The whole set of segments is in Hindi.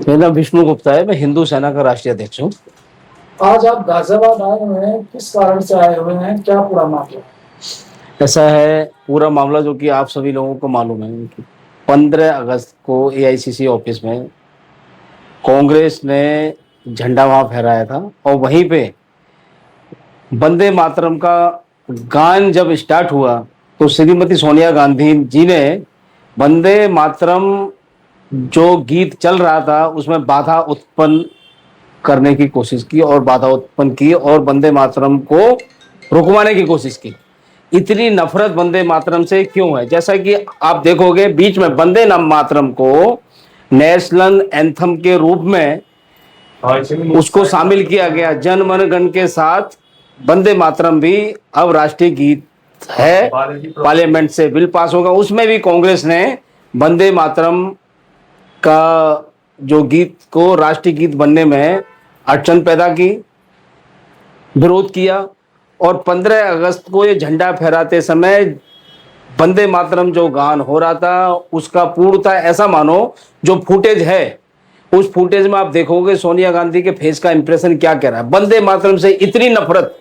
मेरा नाम विष्णु गुप्ता है। मैं हिंदू सेना का राष्ट्रीय अध्यक्ष हूँ। आज आप गाजियाबाद आए हुए हैं, किस कारण से आए हुए हैं, क्या पूरा मामला? ऐसा है, पूरा मामला जो कि आप सभी लोगों को मालूम है कि 15 अगस्त को एआईसीसी ऑफिस में कांग्रेस ने झंडा वहां फहराया था और वहीं पे वंदे मातरम का गान जब स्टार्ट हुआ तो श्रीमती सोनिया गांधी जी ने वंदे मातरम जो गीत चल रहा था उसमें बाधा उत्पन्न करने की कोशिश की और बाधा उत्पन्न की और वंदे मातरम को रुकवाने की कोशिश की। इतनी नफरत वंदे मातरम से क्यों है? जैसा कि आप देखोगे बीच में वंदे मातरम को नेशनल एंथम के रूप में उसको शामिल किया गया। जन मन गण के साथ वंदे मातरम भी अब राष्ट्रीय गीत है। पार्लियामेंट से बिल पास होगा, उसमें भी कांग्रेस ने वंदे मातरम का जो गीत को राष्ट्रीय गीत बनने में अड़चन पैदा की, विरोध किया। और 15 अगस्त को ये झंडा फहराते समय वंदे मातरम जो गान हो रहा था उसका पूर्णतः ऐसा मानो जो फुटेज है, उस फुटेज में आप देखोगे सोनिया गांधी के फेस का इंप्रेशन क्या कह रहा है। वंदे मातरम से इतनी नफरत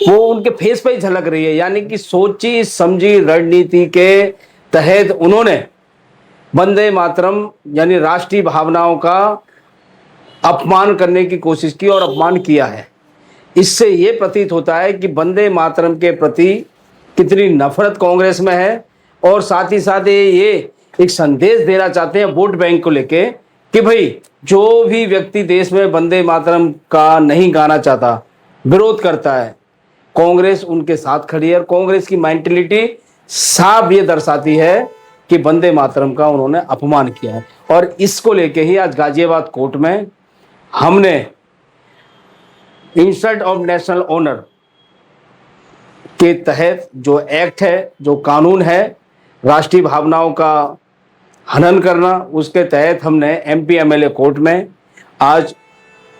वो उनके फेस पे ही झलक रही है। यानी कि सोची समझी रणनीति के तहत उन्होंने वंदे मातरम यानी राष्ट्रीय भावनाओं का अपमान करने की कोशिश की और अपमान किया है। इससे यह प्रतीत होता है कि वंदे मातरम के प्रति कितनी नफरत कांग्रेस में है। और साथ ही साथ ये एक संदेश देना चाहते हैं वोट बैंक को लेके कि भाई जो भी व्यक्ति देश में वंदे मातरम का नहीं गाना चाहता, विरोध करता है, कांग्रेस उनके साथ खड़ी है। और कांग्रेस की मेंटलिटी साफ ये दर्शाती है कि वंदे मातरम का उन्होंने अपमान किया है। और इसको लेके ही आज गाजियाबाद कोर्ट में हमने इंसल्ट ऑफ नेशनल ऑनर के तहत जो एक्ट है, जो कानून है राष्ट्रीय भावनाओं का हनन करना, उसके तहत हमने एमपी एमएलए कोर्ट में आज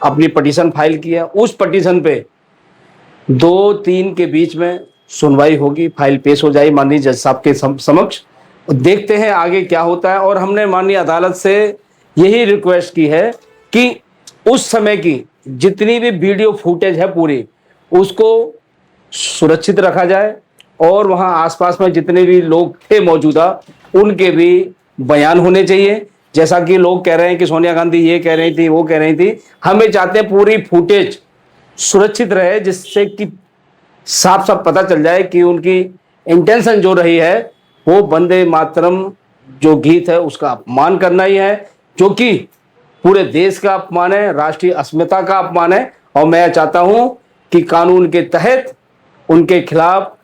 अपनी पिटीशन फाइल की है। उस पिटीशन पे 2-3 के बीच में सुनवाई होगी, फाइल पेश हो जाएगी माननीय जज साहब के समक्ष। देखते हैं आगे क्या होता है। और हमने माननीय अदालत से यही रिक्वेस्ट की है कि उस समय की जितनी भी वीडियो फुटेज है पूरी उसको सुरक्षित रखा जाए और वहां आसपास में जितने भी लोग थे मौजूदा उनके भी बयान होने चाहिए। जैसा कि लोग कह रहे हैं कि सोनिया गांधी ये कह रही थी, वो कह रही थी, हमें चाहते हैं पूरी फुटेज सुरक्षित रहे जिससे कि साफ साफ पता चल जाए कि उनकी इंटेंशन जो रही है वो वंदे मातरम जो गीत है उसका अपमान करना ही है, जो कि पूरे देश का अपमान है, राष्ट्रीय अस्मिता का अपमान है। और मैं चाहता हूं कि कानून के तहत उनके खिलाफ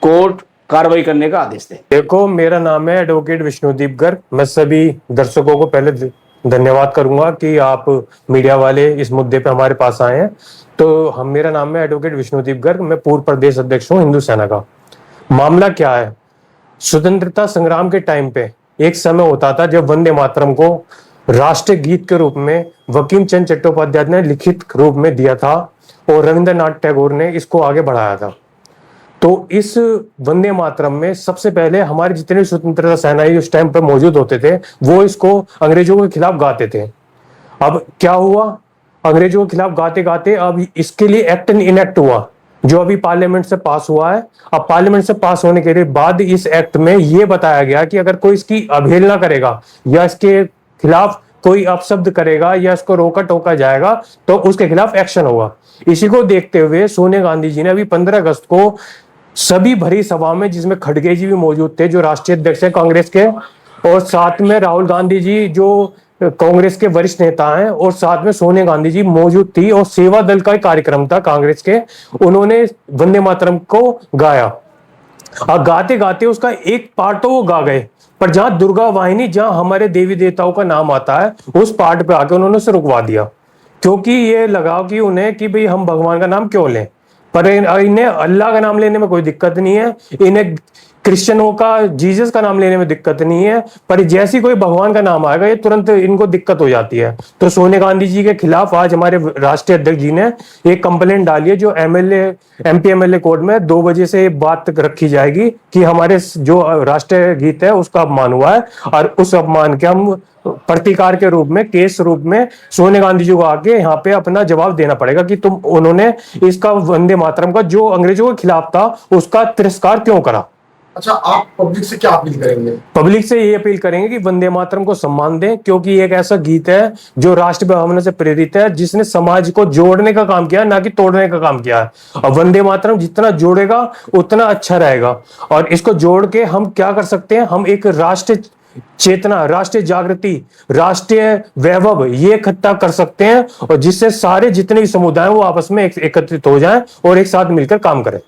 कोर्ट कार्रवाई करने का आदेश दे। देखो, मेरा नाम है एडवोकेट विष्णुदीप गर्ग। मैं सभी दर्शकों को पहले धन्यवाद करूंगा कि आप मीडिया वाले इस मुद्दे पे हमारे पास आए हैं। तो मेरा नाम है एडवोकेट विष्णुदीप गर्ग। मैं पूर्व प्रदेश अध्यक्ष हूँ हिंदू सेना का। मामला क्या है? स्वतंत्रता संग्राम के टाइम पे एक समय होता था जब वंदे मातरम को राष्ट्रीय गीत के रूप में बंकिम चंद्र चट्टोपाध्याय ने लिखित रूप में दिया था और रविंद्रनाथ टैगोर ने इसको आगे बढ़ाया था। तो इस वंदे मातरम में सबसे पहले हमारे जितने स्वतंत्रता सेनानी उस टाइम पर मौजूद होते थे वो इसको अंग्रेजों के खिलाफ गाते थे। अब क्या हुआ? अंग्रेजों के खिलाफ गाते गाते अब इसके लिए एक्ट इनएक्ट हुआ जो अभी पार्लियामेंट से पास हुआ है। अब पार्लियामेंट से पास होने के बाद इस एक्ट में यह बताया गया कि अगर कोई इसकी अवहेलना करेगा या इसके खिलाफ कोई अपशब्द करेगा या इसको रोका टोका जाएगा तो उसके खिलाफ एक्शन होगा। इसी को देखते हुए सोनिया गांधी जी ने अभी 15 अगस्त को सभी भरी सभा में, जिसमें खड़गे जी भी मौजूद थे जो राष्ट्रीय अध्यक्ष है कांग्रेस के, और साथ में राहुल गांधी जी जो कांग्रेस के वरिष्ठ नेता हैं, और साथ में सोनिया गांधी जी मौजूद थी, और सेवा दल का एक कार्यक्रम था कांग्रेस के, उन्होंने वंदे मातरम को गाया। और गाते गाते उसका एक पार्ट तो वो गा गए, पर जहां दुर्गा वाहिनी, जहां हमारे देवी देवताओं का नाम आता है, उस पार्ट पे आके उन्होंने उसे रुकवा दिया, क्योंकि ये लगा कि उन्हें कि भाई हम भगवान का नाम क्यों लें। पर इन्हें अल्लाह का नाम लेने में कोई दिक्कत नहीं है। इन्हें क्रिश्चियनों का जीसस का नाम लेने में दिक्कत नहीं है, पर जैसी कोई भगवान का नाम आएगा ये तुरंत इनको दिक्कत हो जाती है। तो सोनिया गांधी जी के खिलाफ आज हमारे राष्ट्रीय अध्यक्ष जी ने एक कंप्लेंट डाली है, जो एमपी एमएलए कोर्ट में 2 बजे से बात रखी जाएगी कि हमारे जो राष्ट्रीय गीत है उसका अपमान हुआ है, और उस अपमान के हम प्रतिकार के रूप में, केस रूप में सोनिया गांधी जी को आके यहाँ पे अपना जवाब देना पड़ेगा कि उन्होंने इसका वंदे मातरम का जो अंग्रेजों के खिलाफ था उसका तिरस्कार क्यों करा। अच्छा, आप पब्लिक से क्या अपील करेंगे? पब्लिक से ये अपील करेंगे कि वंदे मातरम को सम्मान दें, क्योंकि ये एक ऐसा गीत है जो राष्ट्र भावना से प्रेरित है, जिसने समाज को जोड़ने का काम किया, ना कि तोड़ने का काम किया है। और वंदे मातरम जितना जोड़ेगा उतना अच्छा रहेगा। और इसको जोड़ के हम क्या कर सकते हैं, हम एक राष्ट्र चेतना, राष्ट्रीय जागृति, राष्ट्रीय वैभव ये इकट्ठा कर सकते हैं, और जिससे सारे जितने भी समुदाय वो आपस में एकत्रित हो जाएं और एक साथ मिलकर काम करें।